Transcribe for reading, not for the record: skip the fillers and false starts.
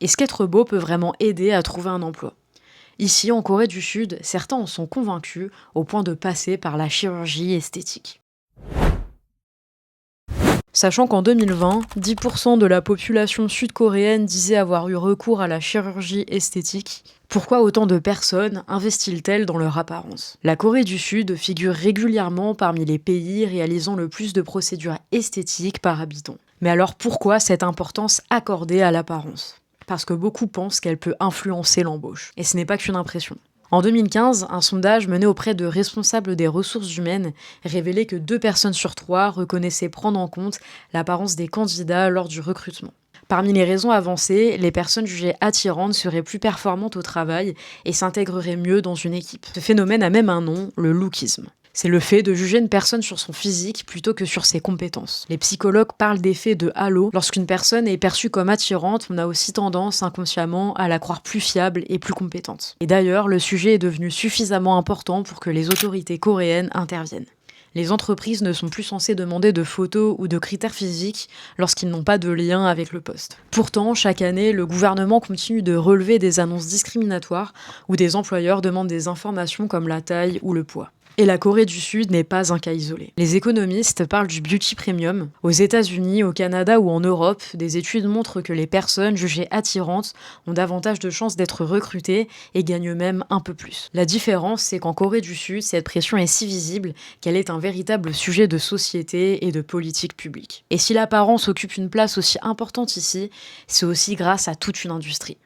Est-ce qu'être beau peut vraiment aider à trouver un emploi? Ici, en Corée du Sud, certains en sont convaincus au point de passer par la chirurgie esthétique. Sachant qu'en 2020, 10% de la population sud-coréenne disait avoir eu recours à la chirurgie esthétique, pourquoi autant de personnes investissent-elles dans leur apparence? La Corée du Sud figure régulièrement parmi les pays réalisant le plus de procédures esthétiques par habitant. Mais alors pourquoi cette importance accordée à l'apparence? Parce que beaucoup pensent qu'elle peut influencer l'embauche. Et ce n'est pas qu'une impression. En 2015, un sondage mené auprès de responsables des ressources humaines révélait que 2 personnes sur 3 reconnaissaient prendre en compte l'apparence des candidats lors du recrutement. Parmi les raisons avancées, les personnes jugées attirantes seraient plus performantes au travail et s'intégreraient mieux dans une équipe. Ce phénomène a même un nom, le lookisme. C'est le fait de juger une personne sur son physique plutôt que sur ses compétences. Les psychologues parlent d'effet de halo. Lorsqu'une personne est perçue comme attirante, on a aussi tendance inconsciemment à la croire plus fiable et plus compétente. Et d'ailleurs, le sujet est devenu suffisamment important pour que les autorités coréennes interviennent. Les entreprises ne sont plus censées demander de photos ou de critères physiques lorsqu'ils n'ont pas de lien avec le poste. Pourtant, chaque année, le gouvernement continue de relever des annonces discriminatoires où des employeurs demandent des informations comme la taille ou le poids. Et la Corée du Sud n'est pas un cas isolé. Les économistes parlent du beauty premium. Aux États-Unis, au Canada ou en Europe, des études montrent que les personnes jugées attirantes ont davantage de chances d'être recrutées et gagnent même un peu plus. La différence, c'est qu'en Corée du Sud, cette pression est si visible qu'elle est un véritable sujet de société et de politique publique. Et si l'apparence occupe une place aussi importante ici, c'est aussi grâce à toute une industrie.